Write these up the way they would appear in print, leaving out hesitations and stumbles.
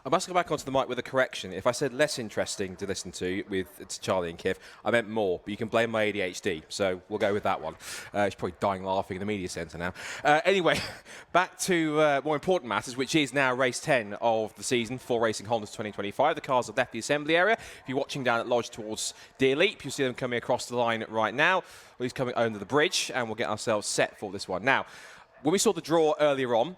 I must go back onto the mic with a correction. If I said less interesting to listen to with Charlie and Kiv, I meant more, but you can blame my ADHD, so we'll go with that one. She's probably dying laughing in the media centre now. Anyway, back to more important matters, which is now race 10 of the season for Racing Hondas 2025. The cars have left the assembly area. If you're watching down at Lodge towards Deer Leap, you'll see them coming across the line right now. Well, he's coming under the bridge, and we'll get ourselves set for this one. Now, when we saw the draw earlier on,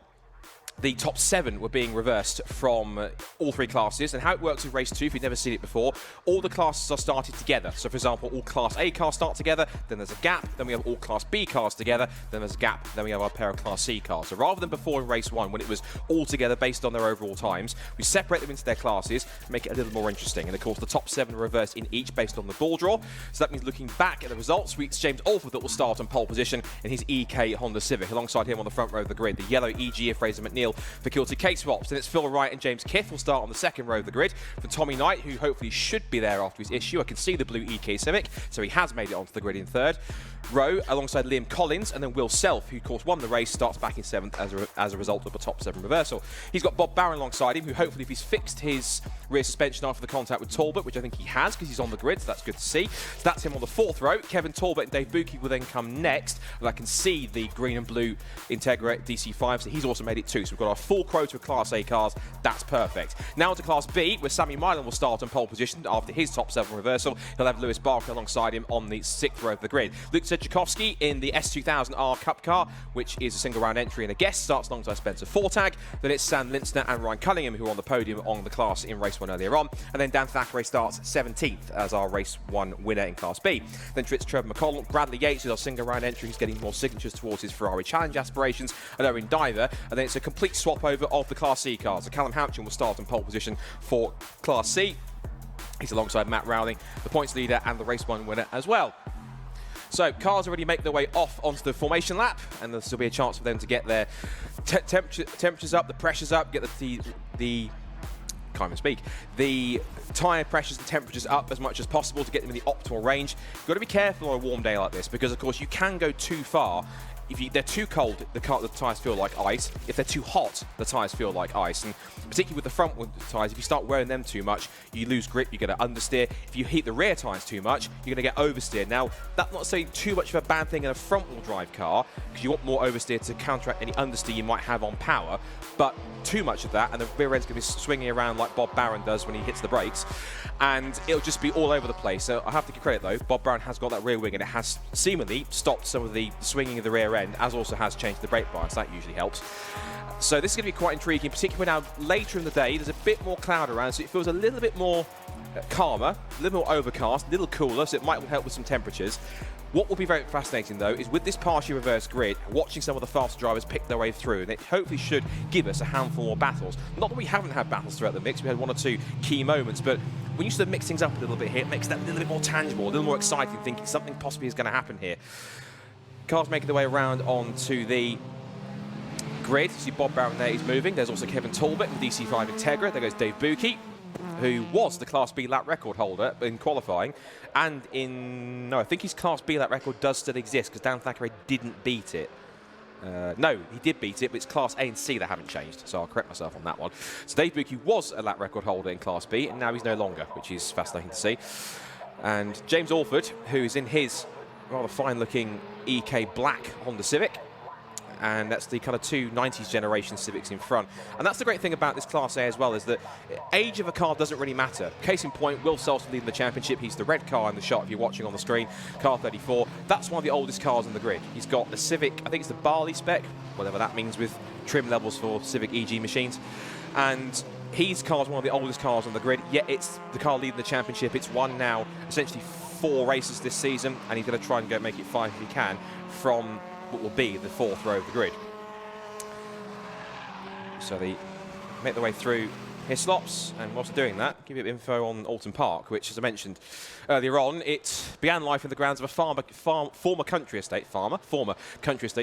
the top 7 were being reversed from all 3 classes, and how it works with race 2, if you've never seen it before, all the classes are started together. So for example, all class A cars start together, then there's a gap, then we have all class B cars together, then there's a gap, then we have our pair of class C cars. So rather than before in race 1, when it was all together based on their overall times, we separate them into their classes, make it a little more interesting. And of course, the top 7 are reversed in each based on the ball draw. So that means looking back at the results, it's James Alford that will start on pole position in his EK Honda Civic. Alongside him on the front row of the grid, the yellow EG of Fraser McNeil for Kilty K-Swaps. Then it's Phil Wright and James Kith will start on the second row of the grid for Tommy Knight, who hopefully should be there after his issue. I can see the blue EK Civic, so he has made it onto the grid in third row, alongside Liam Collins, and then Will Self, who of course won the race, starts back in 7th as a result of the top 7 reversal. He's got Bob Barron alongside him, who hopefully, if he's fixed his rear suspension after the contact with Talbot, which I think he has because he's on the grid, so that's good to see. So that's him on the 4th row. Kevin Talbot and Dave Buki will then come next, and I can see the green and blue Integra DC5, so he's also made it too. So we've got our full quota of Class A cars. That's perfect. Now to Class B, where Sammy Milan will start on pole position after his top 7 reversal. He'll have Lewis Barker alongside him on the 6th row of the grid. Luke Sedjakowski in the S2000R Cup car, which is a single round entry and a guest, starts alongside Spencer Fortag. Then it's Sam Linstner and Ryan Cunningham who are on the podium on the class in race 1 earlier on. And then Dan Thackeray starts 17th as our race 1 winner in Class B. Then Tritz Trevor McCollum, Bradley Yates is our single round entry. He's getting more signatures towards his Ferrari Challenge aspirations, and Owen Diver. And then it's a complete swap over of the Class C cars. So Callum Hampton will start on pole position for Class C. He's alongside Matt Rowling, the points leader and the race 1 winner as well. So cars already make their way off onto the formation lap, and there'll still be a chance for them to get their temperatures up, the pressures up, get the can't even speak, the tyre pressures and temperatures up as much as possible to get them in the optimal range. You've got to be careful on a warm day like this, because of course you can go too far. If they're too cold, the tyres feel like ice. If they're too hot, the tyres feel like ice. And particularly with the front tyres, if you start wearing them too much, you lose grip, you're going to understeer. If you heat the rear tyres too much, you're going to get oversteer. Now, that's not saying too much of a bad thing in a front-wheel drive car, because you want more oversteer to counteract any understeer you might have on power. But too much of that, and the rear end's going to be swinging around like Bob Barron does when he hits the brakes, and it'll just be all over the place. So I have to give credit though, Bob Barron has got that rear wing, and it has seemingly stopped some of the swinging of the rear end, as also has changed the brake bias. That usually helps. So this is going to be quite intriguing, particularly now later in the day. There's a bit more cloud around, so it feels a little bit more calmer, a little more overcast, a little cooler, so it might help with some temperatures. What will be very fascinating though is with this partially reversed grid, watching some of the faster drivers pick their way through, and it hopefully should give us a handful more battles. Not that we haven't had battles throughout the mix, we had 1 or 2 key moments, but when you sort of mix things up a little bit here, it makes that a little bit more tangible, a little more exciting, thinking something possibly is going to happen here. Cars making their way around onto the grid. You see Bob Barron there, he's moving. There's also Kevin Talbot in the DC5 Integra. There goes Dave Buki, who was the Class B lap record holder in qualifying, and I think his Class B lap record does still exist, because Dan Thackeray didn't beat it. No, he did beat it, but it's Class A and C that haven't changed, so I'll correct myself on that one. So Dave Buki was a lap record holder in Class B, and now he's no longer, which is fascinating to see. And James Alford, who's in his rather fine-looking EK black Honda Civic, and that's the kind of 2 90s generation Civics in front. And that's the great thing about this Class A as well, is that age of a car doesn't really matter. Case in point, Will Self leading the championship. He's the red car in the shot if you're watching on the screen, car 34. That's one of the oldest cars on the grid. He's got the Civic, I think it's the Barley spec, whatever that means with trim levels for Civic EG machines. And his car's one of the oldest cars on the grid, yet it's the car leading the championship. It's won now essentially 4 races this season, and he's going to try and go make it 5 if he can from what will be the 4th row of the grid. So they make their way through Hislops, and whilst they're doing that, give you a bit of info on Oulton Park, which, as I mentioned earlier on, it began life in the grounds of a former country estate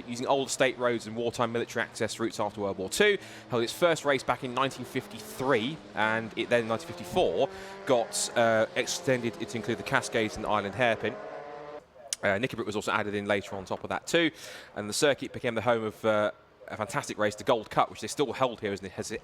using old state roads and wartime military access routes after World War II. Held its first race back in 1953, and it then in 1954 got extended to include the Cascades and the Island Hairpin. Knickerbrook was also added in later on top of that too, and the circuit became the home of a fantastic race, the Gold Cup, which they still held here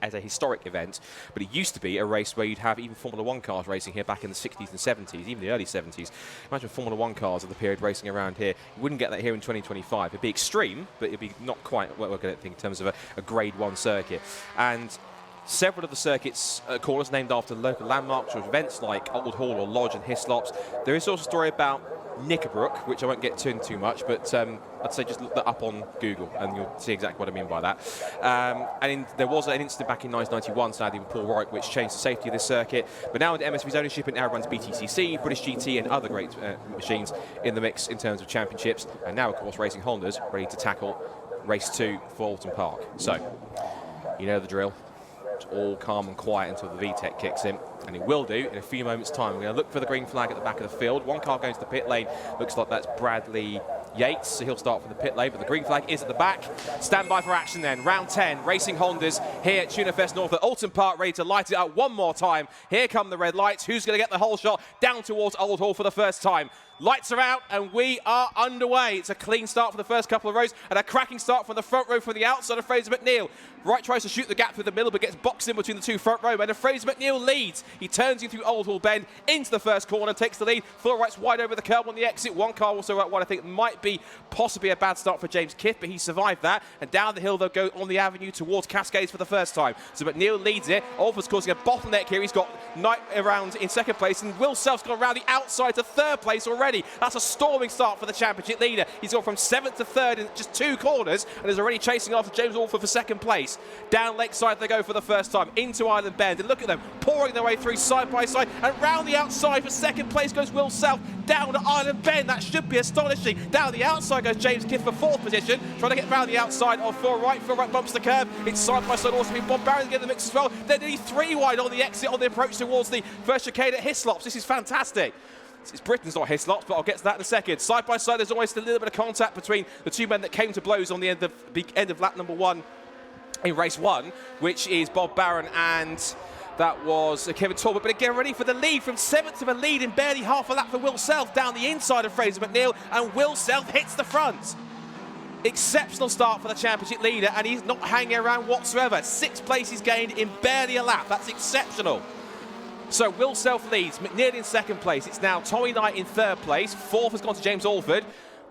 as a historic event, but it used to be a race where you'd have even Formula 1 cars racing here back in the 60s and 70s, even the early 70s. Imagine Formula 1 cars of the period racing around here. You wouldn't get that here in 2025. It'd be extreme, but it'd be not quite what we're going to think in terms of a Grade 1 circuit. And several of the circuit's corners named after local landmarks or events like Old Hall or Lodge and Hislops. There is also a story about Knickerbrook, which I won't get into too much, but I'd say just look that up on Google and you'll see exactly what I mean by that. There was an incident back in 1991, sadly, with Paul Wright, which changed the safety of this circuit. But now with MSV's ownership in Aerobrand's BTCC, British GT and other great machines in the mix in terms of championships, and now, of course, Racing Hondas ready to tackle race 2 for Oulton Park. So, you know the drill. It's all calm and quiet until the VTEC kicks in, and it will do in a few moments' time. We're going to look for the green flag at the back of the field. One car going to the pit lane. Looks like that's Bradley Yates, so he'll start from the pit lane, but the green flag is at the back. Stand by for action then. Round 10, Racing Hondas here at Tunafest North at Oulton Park, ready to light it up one more time. Here come the red lights. Who's going to get the whole shot down towards Old Hall for the first time? Lights are out and we are underway. It's a clean start for the first couple of rows and a cracking start from the front row from the outside of Fraser McNeil. Wright tries to shoot the gap through the middle but gets boxed in between the two front row, and Fraser McNeil leads. He turns in through Old Hall Bend into the first corner, takes the lead. Full Wright's wide over the curb on the exit. One car also out wide. I think might be possibly a bad start for James Kiff, but he survived that. And down the hill they'll go on the avenue towards Cascades for the first time. So McNeil leads it. Alford's causing a bottleneck here. He's got Knight around in second place, and Will Self's gone around the outside to third place already. That's a storming start for the championship leader. He's gone from 7th to 3rd in just 2 corners and is already chasing after James Alford for second place. Down Lakeside they go for the first time into Island Bend, and look at them pouring their way through side by side, and round the outside for second place goes Will Self down to Island Bend. That should be astonishing. Down the outside goes James Kiff for 4th position, trying to get round the outside of Phil Wright. Phil Wright bumps the curb. It's side by side also with Bob Barron to get the mix as well. They're nearly 3 wide on the exit on the approach towards the first chicane at Hislops. This is fantastic. It's Britain's not Hislops, but I'll get to that in a second. Side by side, there's always a little bit of contact between the two men that came to blows on the end of lap number 1 in race 1, which is Bob Barron and that was Kevin Talbot. But again, ready for the lead from 7th of a lead in barely half a lap for Will Self down the inside of Fraser McNeil, and Will Self hits the front. Exceptional start for the championship leader, and he's not hanging around whatsoever. 6 places gained in barely a lap. That's exceptional. So Will Self leads, McNeil in second place. It's now Tommy Knight in third place. 4th has gone to James Alford.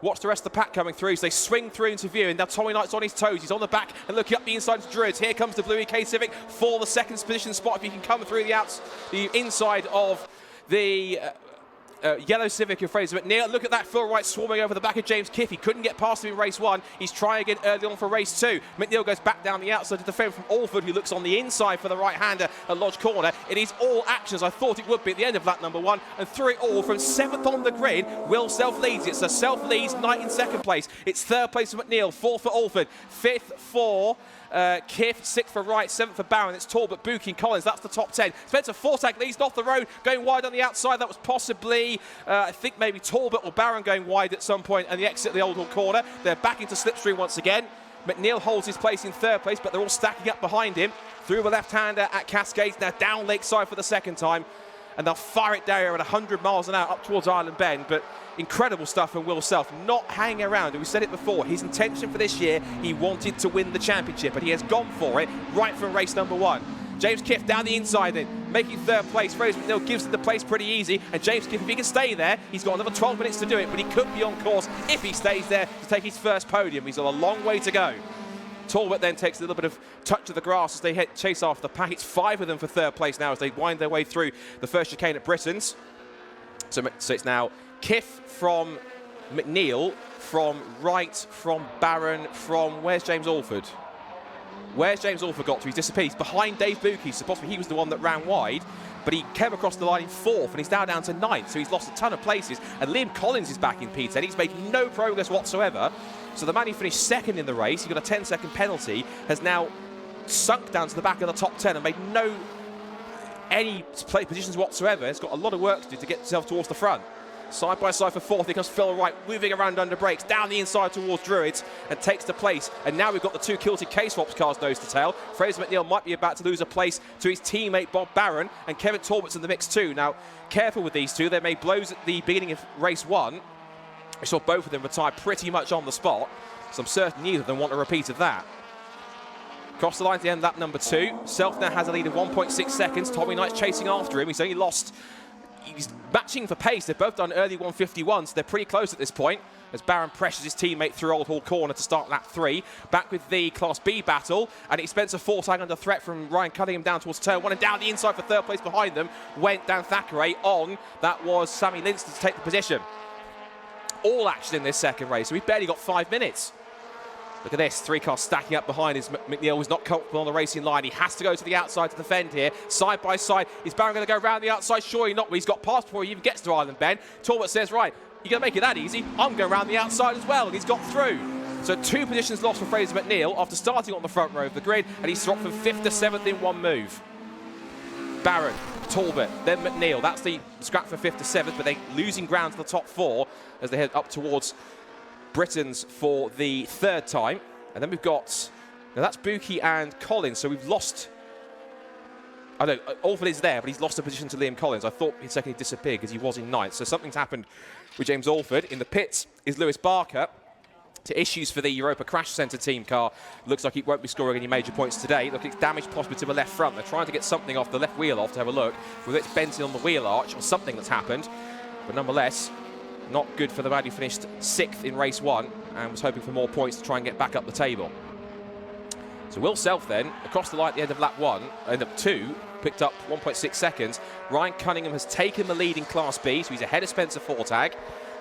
Watch the rest of the pack coming through as they swing through into view, and now Tommy Knight's on his toes. He's on the back and looking up the inside to Druids. Here comes the Blue EK Civic for the second position spot. If you can come through the inside of the yellow Civic of Fraser McNeil. Look at that, Phil Wright swarming over the back of James Kiff. He couldn't get past him in race 1. He's trying again early on for race 2. McNeil goes back down the outside to defend from Alford, who looks on the inside for the right-hander at Lodge Corner. It is all action, as I thought it would be at the end of lap number 1, and through it all from 7th on the grid, Will Self leads it. So Self leads, Knight in second place. It's 3rd place for McNeil, 4th for Alford, 5th for Kiff, 6th for Wright, 7th for Barron. It's Talbot, Buchan, Collins. That's the top 10. Spencer Fortag leads off the road, going wide on the outside. That was possibly, I think maybe Talbot or Barron going wide at some point, and the exit of the Old Hall corner. They're back into slipstream once again. McNeil holds his place in 3rd place, but they're all stacking up behind him. Through the left-hander at Cascades, now down Lakeside for the second time. And they'll fire it down at 100 miles an hour up towards Island Bend. But incredible stuff from Will Self, not hanging around. We said it before, his intention for this year, he wanted to win the championship, and he has gone for it right from race number 1. James Kiff down the inside then, making 3rd place. Fraser McNeil gives him the place pretty easy, and James Kiff, if he can stay there, he's got another 12 minutes to do it, but he could be on course if he stays there to take his first podium. He's got a long way to go. Talbot then takes a little bit of touch of the grass as they chase after the pack. It's 5 of them for 3rd place now as they wind their way through the first chicane at Britain's. So it's now Kiff from McNeil, from Wright, from Barron, from, where's James Alford? Where's James Alford got to? He's disappeared. He's behind Dave Buchan, so possibly he was the one that ran wide, but he came across the line in 4th, and he's now down to 9th, so he's lost a ton of places. And Liam Collins is back in P10. He's made no progress whatsoever. So the man who finished 2nd in the race, he got a 10-second penalty, has now sunk down to the back of the top 10 and made any positions whatsoever. He's got a lot of work to do to get himself towards the front. Side by side for 4th, here comes Phil Wright, moving around under brakes, down the inside towards Druids, and takes the place. And now we've got the 2 Kilted K-Swaps cars nose to tail. Fraser McNeil might be about to lose a place to his teammate Bob Barron, and Kevin Talbot's in the mix too. Now, careful with these two. They made blows at the beginning of race 1. We saw both of them retire pretty much on the spot, so I'm certain neither of them want a repeat of that. Across the line to the end of lap number 2. Self now has a lead of 1.6 seconds. Tommy Knight's chasing after him. He's only lost. He's matching for pace. They've both done early 151, so they're pretty close at this point. As Barron pressures his teammate through Old Hall Corner to start lap 3. Back with the Class B battle, and it's Spencer Fortag under threat from Ryan Cunningham down towards turn 1, and down the inside for third place behind them went Dan Thackeray on. That was Sammy Linster to take the position. All action in this second race, so we've barely got 5 minutes. Look at this, 3 cars stacking up behind as McNeil was not comfortable on the racing line. He has to go to the outside to defend here, side by side. Is Barron going to go around the outside? Surely not, but he's got past before he even gets to Island Bend. Talbot says, right, you're going to make it that easy? I'm going around the outside as well, and he's got through. So 2 positions lost for Fraser McNeil after starting on the front row of the grid, and he's dropped from 5th to 7th in 1 move. Barron, Talbot, then McNeil. That's the scrap for 5th to 7th, but they're losing ground to the top 4 as they head up towards Britain's for the 3rd time. And then we've got, now that's Buki and Collins, so we've lost, I don't know, Alford is there, but he's lost a position to Liam Collins. I thought he'd secondly disappeared because he was in 9th, so something's happened with James Alford. In the pits is Lewis Barker. To issues for the Europa Crash Centre team car. Looks like he won't be scoring any major points today. Look, it's damaged possibly to the left front. They're trying to get something off the left wheel off to have a look, whether it's bent on the wheel arch or something that's happened. But nonetheless, not good for the man who finished 6th in race 1 and was hoping for more points to try and get back up the table. So Will Self then, across the line at the end of lap 1, end up 2, picked up 1.6 seconds. Ryan Cunningham has taken the lead in Class B, so he's ahead of Spencer Fortag.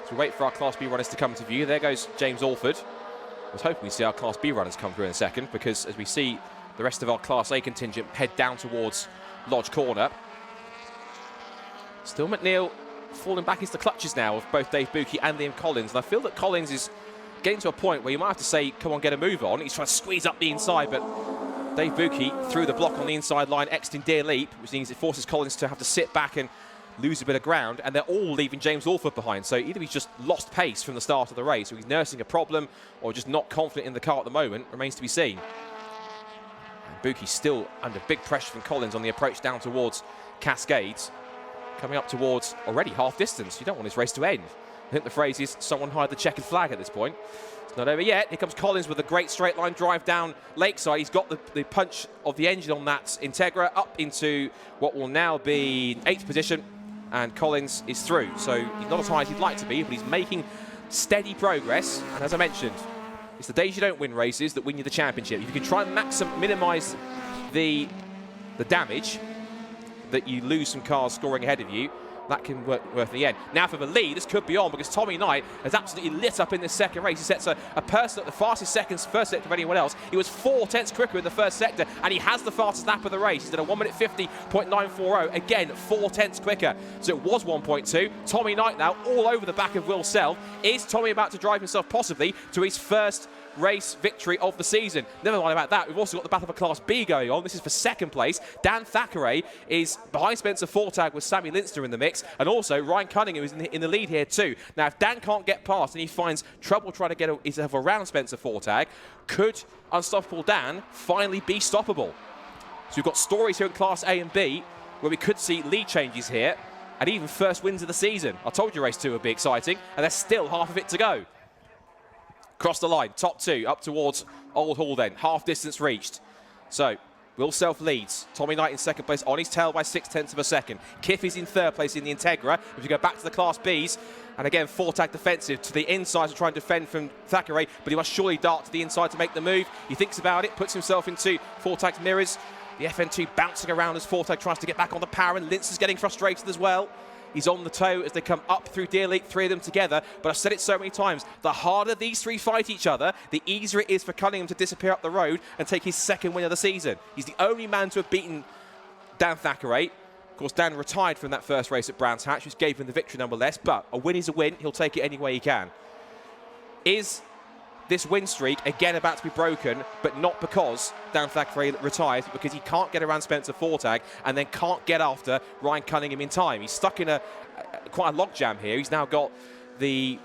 So we wait for our Class B runners to come into view. There goes James Alford. I was hoping we'd see our Class B runners come through in a second, because as we see the rest of our Class A contingent head down towards Lodge Corner. Still McNeil falling back into the clutches now of both Dave Buki and Liam Collins. And I feel that Collins is getting to a point where you might have to say, come on, get a move on. He's trying to squeeze up the inside, but Dave Buki threw the block on the inside line, exiting Deer Leap, which means it forces Collins to have to sit back and lose a bit of ground, and they're all leaving James Alford behind. So either he's just lost pace from the start of the race, or he's nursing a problem, or just not confident in the car at the moment. Remains to be seen. And Buki's still under big pressure from Collins on the approach down towards Cascades. Coming up towards already half distance. You don't want this race to end. I think the phrase is someone hide the checkered flag at this point. It's not over yet. Here comes Collins with a great straight line drive down Lakeside. He's got the punch of the engine on that Integra up into what will now be 8th position. And Collins is through. So he's not as high as he'd like to be, but he's making steady progress. And as I mentioned, it's the days you don't win races that win you the championship. If you can try and minimise the damage that you lose some cars scoring ahead of you, that can work in the end. Now for the lead, this could be on, because Tommy Knight has absolutely lit up in this second race. He sets a person at the fastest first sector of anyone else. He was 4 tenths quicker in the first sector, and he has the fastest lap of the race. He's done a 1 minute 50.940. Again, 4 tenths quicker. So it was 1.2. Tommy Knight now all over the back of Will Self. Is Tommy about to drive himself possibly to his first race victory of the season? Never mind about that, we've also got the battle for Class B going on. This is for 2nd place. Dan Thackeray is behind Spencer Fortag with Sammy Linster in the mix, and also Ryan Cunningham is in the lead here too. Now if Dan can't get past and he finds trouble trying to get himself around Spencer Fortag, could Unstoppable Dan finally be stoppable? So we've got stories here in Class A and B where we could see lead changes here and even first wins of the season. I told you race 2 would be exciting, and there's still half of it to go. Across the line, top 2, up towards Old Hall then. Half distance reached. So, Will Self leads. Tommy Knight in 2nd place, on his tail by 6 tenths of a second. Kiff is in 3rd place in the Integra. If you go back to the Class Bs, and again, Fortag defensive to the inside to try and defend from Thackeray, but he must surely dart to the inside to make the move. He thinks about it, puts himself into Fortag's mirrors. The FN2 bouncing around as Fortag tries to get back on the power, and Linz is getting frustrated as well. He's on the toe as they come up through Deer Leap, 3 of them together. But I've said it so many times, the harder these 3 fight each other, the easier it is for Cunningham to disappear up the road and take his 2nd win of the season. He's the only man to have beaten Dan Thackeray. Of course, Dan retired from that first race at Brands Hatch, which gave him the victory nonetheless. But a win is a win. He'll take it any way he can. Is this win streak again about to be broken, but not because Dan Thackeray retires, but because he can't get around Spencer Fortag and then can't get after Ryan Cunningham in time. He's stuck in quite a logjam here. He's now got the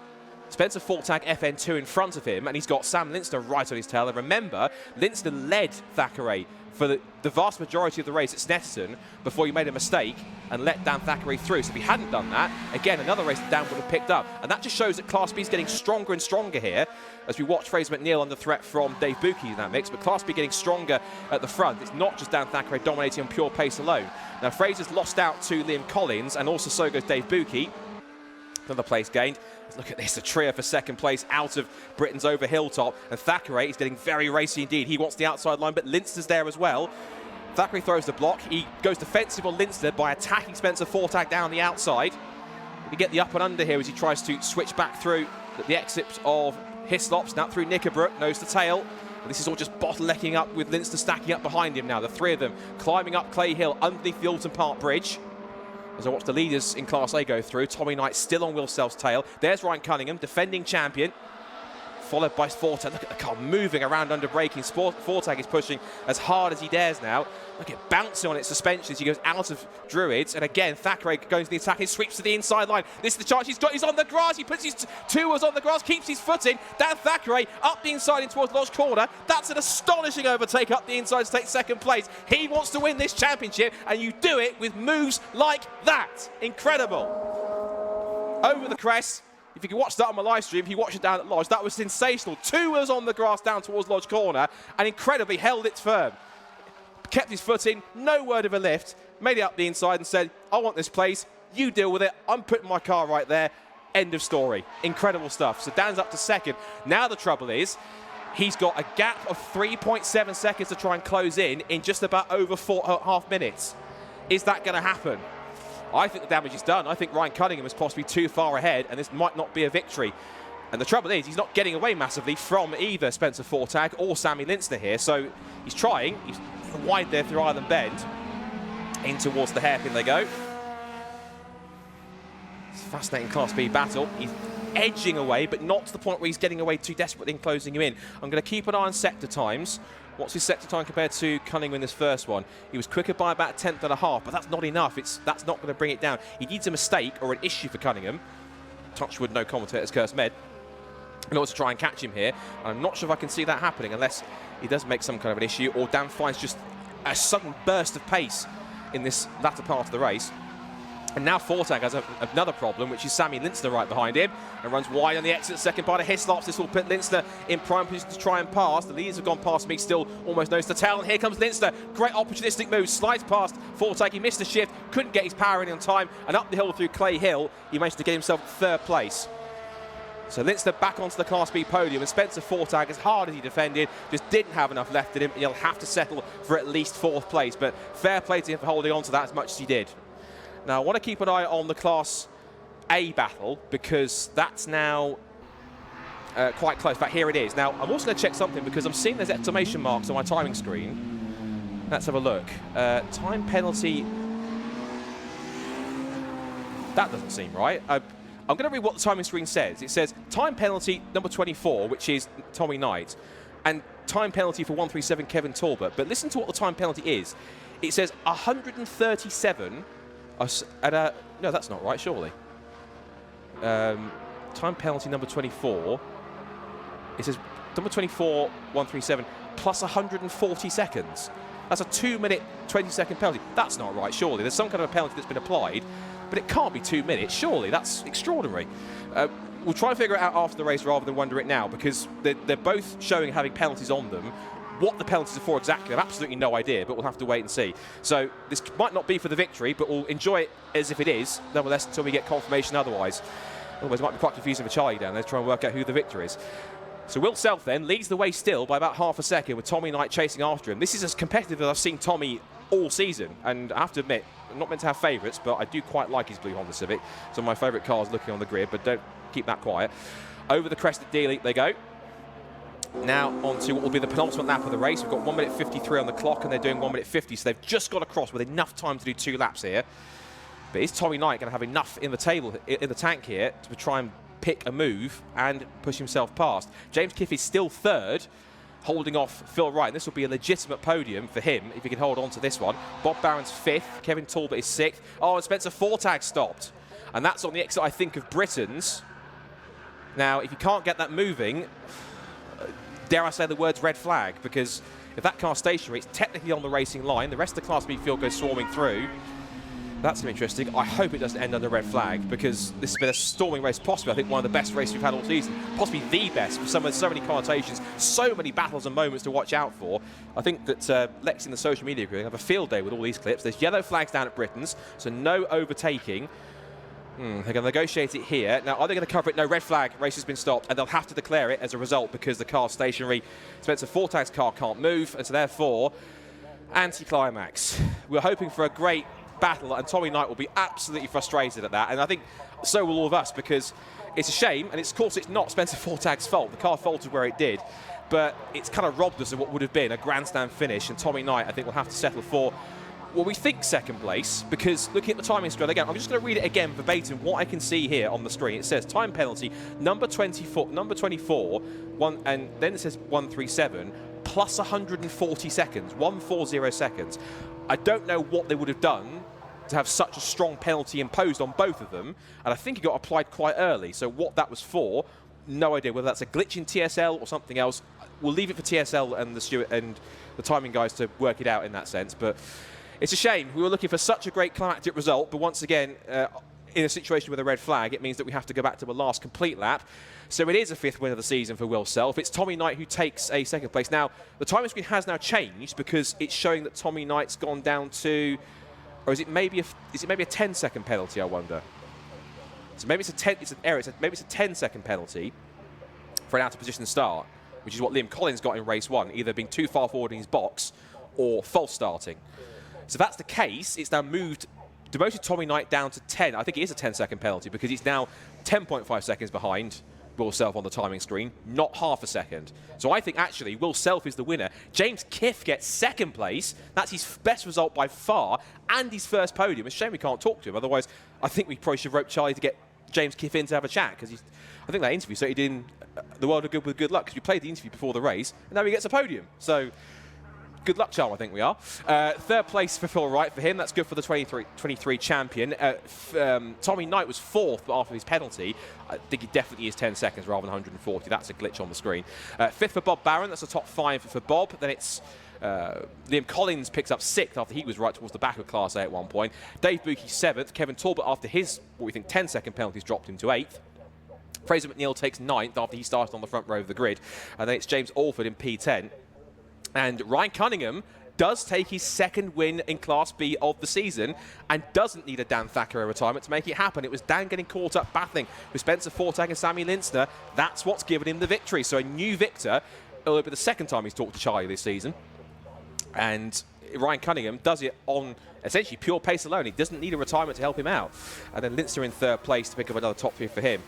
Spencer Fortag FN2 in front of him, and he's got Sam Linster right on his tail. And remember, Linster led Thackeray for the vast majority of the race at Snetterton before he made a mistake and let Dan Thackeray through. So if he hadn't done that, again, another race that Dan would have picked up. And that just shows that Class B is getting stronger and stronger here as we watch Fraser McNeil under threat from Dave Buki in that mix. But Class B getting stronger at the front. It's not just Dan Thackeray dominating on pure pace alone. Now, Fraser's lost out to Liam Collins, and also so goes Dave Buki. Another place gained. Look at this, a trio for second place out of Britain's over Hilltop. And Thackeray is getting very racy indeed. He wants the outside line, but Linster's there as well. Thackeray throws the block. He goes defensive on Linster by attacking Spencer Fortag down the outside. We get the up and under here as he tries to switch back through the exit of Hislops, now through Knickerbrook, nose to tail. And this is all just bottlenecking up with Linster stacking up behind him now. The three of them climbing up Clay Hill underneath the Oulton Park Bridge. As I watch the leaders in Class A go through, Tommy Knight still on Will Self's tail. There's Ryan Cunningham, defending champion, followed by Fortag. Look at the car moving around under braking. Fortag is pushing as hard as he dares now. Look at bouncing on its suspension as he goes out of Druids. And again, Thackeray going to the attack. He sweeps to the inside line. This is the chance he's got. He's on the grass. He puts his two wheels on the grass, keeps his foot in. Dan Thackeray up the inside in towards Lodge Corner. That's an astonishing overtake up the inside to take second place. He wants to win this championship, and you do it with moves like that. Incredible. Over the crest. If you can watch that on my live stream, if you watch it down at Lodge, that was sensational. Two wheels on the grass down towards Lodge Corner, and incredibly held it firm. Kept his foot in, no word of a lift, made it up the inside and said, I want this place, you deal with it, I'm putting my car right there. End of story. Incredible stuff. So Dan's up to second. Now the trouble is, he's got a gap of 3.7 seconds to try and close in just about over 4.5 minutes. Is that going to happen? I think the damage is done. I think Ryan Cunningham is possibly too far ahead, and this might not be a victory. And the trouble is, he's not getting away massively from either Spencer Fortag or Sammy Linster here. So he's trying. He's wide there through Island Bend. In towards the hairpin they go. It's a fascinating Class B battle. He's edging away, but not to the point where he's getting away too desperately and closing him in. I'm going to keep an eye on sector times. What's his sector time compared to Cunningham in this first one? He was quicker by about 1/10.5, but that's not enough. That's not going to bring it down. He needs a mistake or an issue for Cunningham. Touchwood, no commentators, curse med. In order to try and catch him here. And I'm not sure if I can see that happening unless he does make some kind of an issue or Dan finds just a sudden burst of pace in this latter part of the race. And now Fortag has another problem, which is Sammy Linster right behind him and runs wide on the exit, second by the Hislops. This will put Linster in prime position to try and pass. The leaders have gone past me, still almost nose to tail. And here comes Linster. Great opportunistic move, slides past Fortag. He missed the shift, couldn't get his power in on time, and up the hill through Clay Hill, he managed to get himself third place. So Linster back onto the Class B podium, and Spencer Fortag, as hard as he defended, just didn't have enough left in him. He'll have to settle for at least fourth place, but fair play to him for holding on to that as much as he did. Now, I want to keep an eye on the Class A battle because that's now quite close. In fact, here it is. Now, I'm also going to check something because I'm seeing there's exclamation marks on my timing screen. Let's have a look. Time penalty. That doesn't seem right. I'm going to read what the timing screen says. It says time penalty number 24, which is Tommy Knight, and time penalty for 137 Kevin Talbot. But listen to what the time penalty is. It says 137. No, that's not right, surely. Time penalty number 24. It says number 24, 137, plus 140 seconds. That's a 2-minute, 20-second penalty. That's not right, surely. There's some kind of a penalty that's been applied, but it can't be 2 minutes, surely. That's extraordinary. We'll try and figure it out after the race rather than wonder it now, because they're both showing having penalties on them. What the penalties are for exactly, I've absolutely no idea, but we'll have to wait and see. So this might not be for the victory, but we'll enjoy it as if it is, nonetheless, until we get confirmation otherwise. Otherwise, it might be quite confusing for Charlie down there to try and work out who the victor is. So Will Self then leads the way still by about half a second with Tommy Knight chasing after him. This is as competitive as I've seen Tommy all season, and I have to admit, I'm not meant to have favourites, but I do quite like his blue Honda Civic. Some of my favourite cars looking on the grid, but don't keep that quiet. Over the crest at D-Elite they go. Now on to what will be the penultimate lap of the race. We've got 1 minute 53 on the clock and they're doing 1 minute 50, so they've just got across with enough time to do 2 laps here. But is Tommy Knight going to have enough in the tank here to try and pick a move and push himself past? James Kiff is still third, holding off Phil Wright. And this will be a legitimate podium for him if he can hold on to this one. Bob Barron's 5th, Kevin Talbot is 6th. Oh, and Spencer Fortag stopped. And that's on the exit, I think, of Britain's Now, if you can't get that moving, dare I say the words red flag, because if that car's stationary, it's technically on the racing line. The rest of the Class B field goes swarming through. That's interesting. I hope it doesn't end under red flag, because this has been a storming race, possibly, I think, one of the best races we've had all season. Possibly the best, with so many connotations, so many battles and moments to watch out for. I think that Lex in the social media crew have a field day with all these clips. There's yellow flags down at Britain's, so no overtaking. They're going to negotiate it here. Now, are they going to cover it? No, red flag. Race has been stopped, and they'll have to declare it as a result because the car's stationary. Spencer Fortag's car can't move, and so therefore, anticlimax. We're hoping for a great battle, and Tommy Knight will be absolutely frustrated at that, and I think so will all of us, because it's a shame, and of course it's not Spencer Fortag's fault. The car faltered where it did, but it's kind of robbed us of what would have been a grandstand finish, and Tommy Knight, I think, will have to settle for, well, we think second place, because looking at the timing screen, again, I'm just going to read it again verbatim, what I can see here on the screen. It says time penalty, number 24, and then it says 137, plus 140 seconds, 140 seconds. I don't know what they would have done to have such a strong penalty imposed on both of them, and I think it got applied quite early, so what that was for, no idea. Whether that's a glitch in TSL or something else, we'll leave it for TSL and the timing guys to work it out in that sense, but it's a shame. We were looking for such a great climactic result, but once again, in a situation with a red flag, it means that we have to go back to a last complete lap. So it is a 5th win of the season for Will Self. It's Tommy Knight who takes a second place. Now, the timing screen has now changed because it's showing that Tommy Knight's gone down to, or is it maybe a 10-second penalty, I wonder? So maybe it's an error. Maybe it's a 10-second penalty for an out-of-position start, which is what Liam Collins got in race 1, either being too far forward in his box or false starting. So if that's the case, it's now demoted Tommy Knight down to 10. I think it is a 10-second penalty because he's now 10.5 seconds behind Will Self on the timing screen, not half a second. So I think actually Will Self is the winner. James Kiff gets second place. That's his best result by far and his first podium. It's a shame we can't talk to him. Otherwise, I think we probably should rope Charlie to get James Kiff in to have a chat, because I think that interview so he did in the world of good with good luck, because we played the interview before the race and now he gets a podium. So good luck, Charles, I think we are. Third place for Phil Wright for him. That's good for the 23 champion. Tommy Knight was 4th, but after his penalty, I think he definitely is 10 seconds rather than 140. That's a glitch on the screen. 5th for Bob Barron. That's the top 5 for Bob. Then it's Liam Collins picks up 6th after he was right towards the back of Class A at one point. Dave Buki 7th. Kevin Talbot, after his, what we think, 10-second penalties, dropped him to 8th. Fraser McNeil takes 9th after he started on the front row of the grid. And then it's James Alford in P10. And Ryan Cunningham does take his second win in Class B of the season and doesn't need a Dan Thackeray retirement to make it happen. It was Dan getting caught up battling with Spencer Fortag and Sammy Lintzner. That's what's given him the victory. So a new victor. It'll be the second time he's talked to Charlie this season. And Ryan Cunningham does it on essentially pure pace alone. He doesn't need a retirement to help him out. And then Lintzner in 3rd place to pick up another top 3 for him.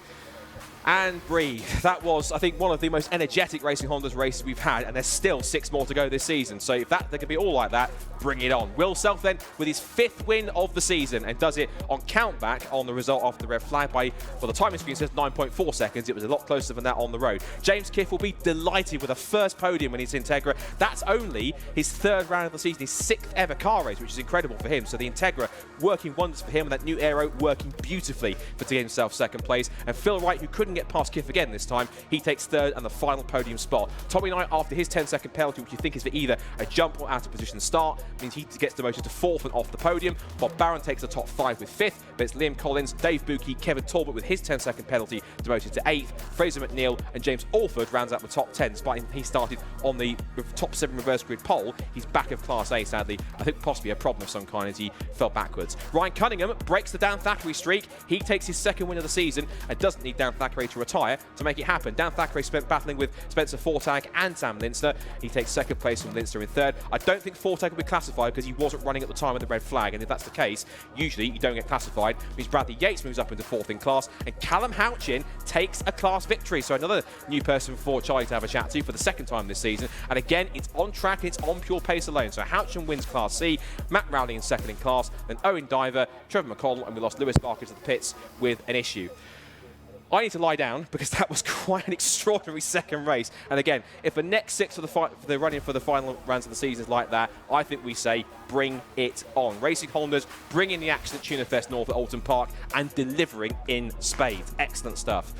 And breathe. That was, I think, one of the most energetic Racing Hondas races we've had, and there's still 6 more to go this season. So if they can be all like that, bring it on. Will Self then with his 5th win of the season, and does it on countback on the result after the red flag by, well, the timing screen says 9.4 seconds. It was a lot closer than that on the road. James Kiff will be delighted with a first podium in his Integra. That's only his 3rd round of the season, his 6th ever car race, which is incredible for him. So the Integra working wonders for him, and that new aero working beautifully for to get himself 2nd place. And Phil Wright, who couldn't get past Kiff again this time, he takes 3rd and the final podium spot. Tommy Knight, after his 10-second penalty, which you think is for either a jump or out of position start, means he gets demoted to 4th and off the podium. Bob Barron takes the top 5 with 5th, but it's Liam Collins, Dave Buki, Kevin Talbot with his 10-second penalty demoted to 8th. Fraser McNeil and James Alford rounds out the top 10, despite he started on the top 7 reverse grid pole. He's back of Class A, sadly. I think possibly a problem of some kind as he fell backwards. Ryan Cunningham breaks the Dan Thackeray streak. He takes his 2nd win of the season and doesn't need Dan Thackeray to retire to make it happen. Dan Thackeray spent battling with Spencer Fortag and Sam Lintzner. He takes 2nd place from Lintzner in 3rd. I don't think Fortag will be classified because he wasn't running at the time of the red flag, and if that's the case, usually you don't get classified. It means Bradley Yates moves up into 4th in class, and Callum Houchin takes a class victory. So another new person for Charlie to have a chat to for the 2nd time this season. And again, it's on track, it's on pure pace alone. So Houchin wins Class C, Matt Rowley in 2nd in class, then Owen Diver, Trevor McConnell, and we lost Lewis Barker to the pits with an issue. I need to lie down because that was quite an extraordinary 2nd race. And again, if the next 6 for the running for the final rounds of the season is like that, I think we say bring it on. Racing Hondas bringing the action at Tuna Fest North at Oulton Park and delivering in spades. Excellent stuff.